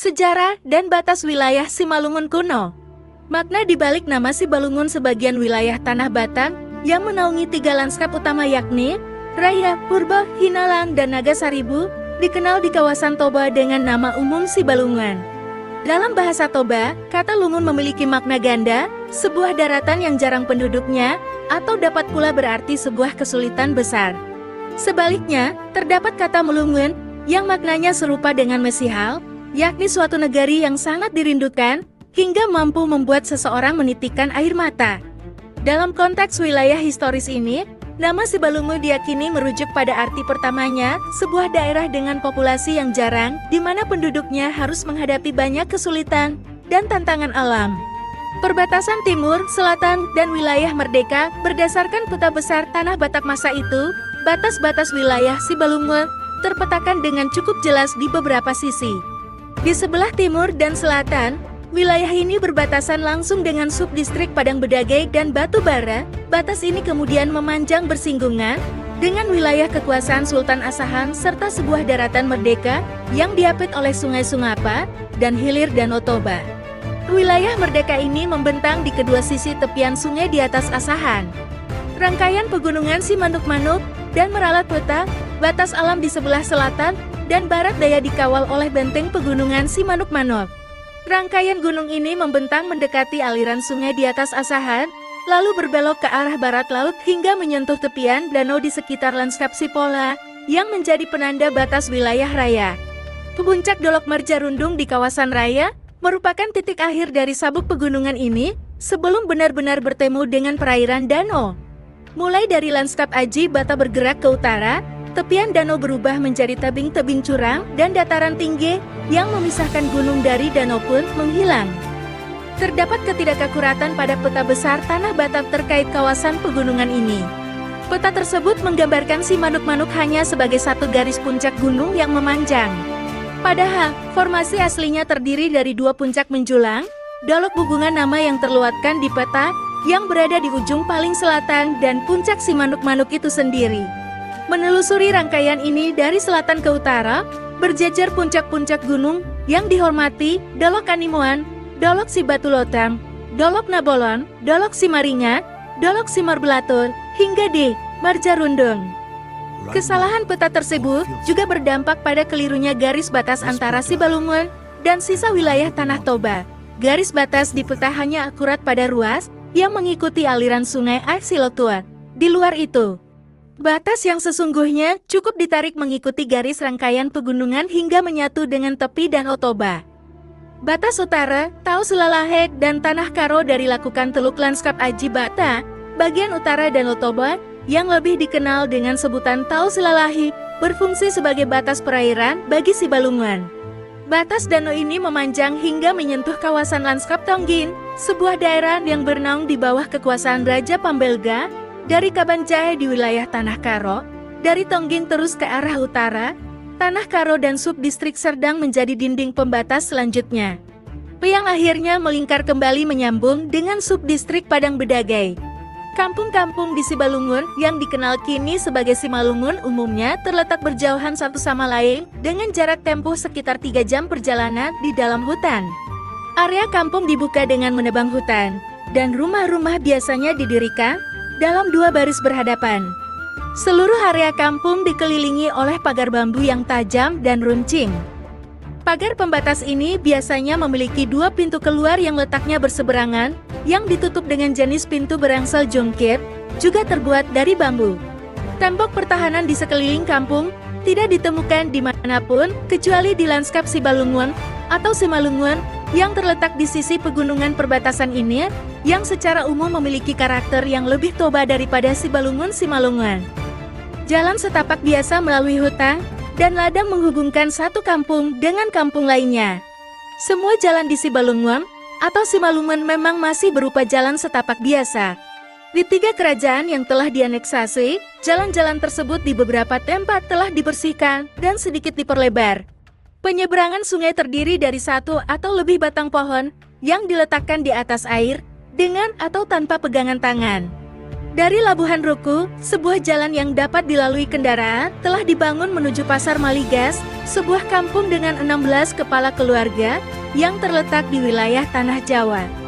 Sejarah dan batas wilayah Simalungun kuno. Makna dibalik nama Sibalungun sebagian wilayah Tanah Batak yang menaungi 3 lanskap utama yakni Raya, Purba, Hinalang, dan Nagasaribu, dikenal di kawasan Toba dengan nama umum Sibalungun. Dalam bahasa Toba, kata lungun memiliki makna ganda, sebuah daratan yang jarang penduduknya, atau dapat pula berarti sebuah kesulitan besar. Sebaliknya, terdapat kata melungun yang maknanya serupa dengan mesihal, yakni suatu negari yang sangat dirindukan, hingga mampu membuat seseorang menitikkan air mata. Dalam konteks wilayah historis ini, nama Sibalungun diyakini merujuk pada arti pertamanya, sebuah daerah dengan populasi yang jarang, di mana penduduknya harus menghadapi banyak kesulitan dan tantangan alam. Perbatasan timur, selatan, dan wilayah merdeka berdasarkan peta besar Tanah Batak masa itu, batas-batas wilayah Sibalungun terpetakan dengan cukup jelas di beberapa sisi. Di sebelah timur dan selatan, wilayah ini berbatasan langsung dengan subdistrik Padang Bedagai dan Batu Bara. Batas ini kemudian memanjang bersinggungan dengan wilayah kekuasaan Sultan Asahan serta sebuah daratan merdeka yang diapit oleh Sungai Sungapa dan hilir Danau Toba. Wilayah merdeka ini membentang di kedua sisi tepian sungai di atas Asahan. Rangkaian pegunungan Simanuk-Manuk dan Meralat Peta, batas alam di sebelah selatan dan barat daya dikawal oleh benteng pegunungan Simanuk-Manuk. Rangkaian gunung ini membentang mendekati aliran sungai di atas Asahan, lalu berbelok ke arah barat laut hingga menyentuh tepian danau di sekitar lanskap Sipola, yang menjadi penanda batas wilayah raya. Puncak Dolok Marjarundung di kawasan raya, merupakan titik akhir dari sabuk pegunungan ini, sebelum benar-benar bertemu dengan perairan danau. Mulai dari lanskap Aji Bata bergerak ke utara, tepian danau berubah menjadi tebing-tebing curang dan dataran tinggi yang memisahkan gunung dari danau pun menghilang. Terdapat ketidakakuratan pada peta besar Tanah Batak terkait kawasan pegunungan ini. Peta tersebut menggambarkan Simanuk-Manuk hanya sebagai satu garis puncak gunung yang memanjang. Padahal, formasi aslinya terdiri dari 2 puncak menjulang, Dolok Bugungan nama yang terluatkan di peta, yang berada di ujung paling selatan dan puncak Simanuk-Manuk itu sendiri. Menelusuri rangkaian ini dari selatan ke utara, berjejer puncak-puncak gunung yang dihormati Dolok Kanimoan, Dolok Sibatulotang, Dolok Nabolon, Dolok Simaringa, Dolok Simarbelatur, hingga di Marjarundung. Kesalahan peta tersebut juga berdampak pada kelirunya garis batas antara Sibalungun dan sisa wilayah Tanah Toba. Garis batas di peta hanya akurat pada ruas yang mengikuti aliran sungai Silotuat. Di luar itu, batas yang sesungguhnya cukup ditarik mengikuti garis rangkaian pegunungan hingga menyatu dengan tepi Danau Toba. Batas utara, Tau Sulalahek dan Tanah Karo dari lakukan Teluk Lanskap Aji Bata, bagian utara Danau Toba, yang lebih dikenal dengan sebutan Tau Silalahi, berfungsi sebagai batas perairan bagi Sibalungun. Batas danau ini memanjang hingga menyentuh kawasan lanskap Tonggin, sebuah daerah yang bernaung di bawah kekuasaan Raja Pambelga, dari Kabanjahe di wilayah Tanah Karo, dari Tonggin terus ke arah utara, Tanah Karo dan subdistrik Serdang menjadi dinding pembatas selanjutnya, yang akhirnya melingkar kembali menyambung dengan subdistrik Padang Bedagai. Kampung-kampung di Sibalungun yang dikenal kini sebagai Simalungun umumnya terletak berjauhan satu sama lain dengan jarak tempuh sekitar 3 jam perjalanan di dalam hutan. Area kampung dibuka dengan menebang hutan, dan rumah-rumah biasanya didirikan dalam 2 baris berhadapan. Seluruh area kampung dikelilingi oleh pagar bambu yang tajam dan runcing. Pagar pembatas ini biasanya memiliki 2 pintu keluar yang letaknya berseberangan, yang ditutup dengan jenis pintu berangsel jungkir, juga terbuat dari bambu. Tembok pertahanan di sekeliling kampung tidak ditemukan dimanapun kecuali di lanskap Sibalungun atau Simalungun yang terletak di sisi pegunungan perbatasan ini, yang secara umum memiliki karakter yang lebih toba daripada Sibalungun-Simalungun. Jalan setapak biasa melalui hutan dan ladang menghubungkan satu kampung dengan kampung lainnya. Semua jalan di Sibalungun atau Simalungun memang masih berupa jalan setapak biasa. Di 3 kerajaan yang telah dianeksasi, jalan-jalan tersebut di beberapa tempat telah dibersihkan dan sedikit diperlebar. Penyeberangan sungai terdiri dari 1 atau lebih batang pohon yang diletakkan di atas air dengan atau tanpa pegangan tangan. Dari Labuhan Ruku, sebuah jalan yang dapat dilalui kendaraan telah dibangun menuju Pasar Maligas, sebuah kampung dengan 16 kepala keluarga yang terletak di wilayah Tanah Jawa.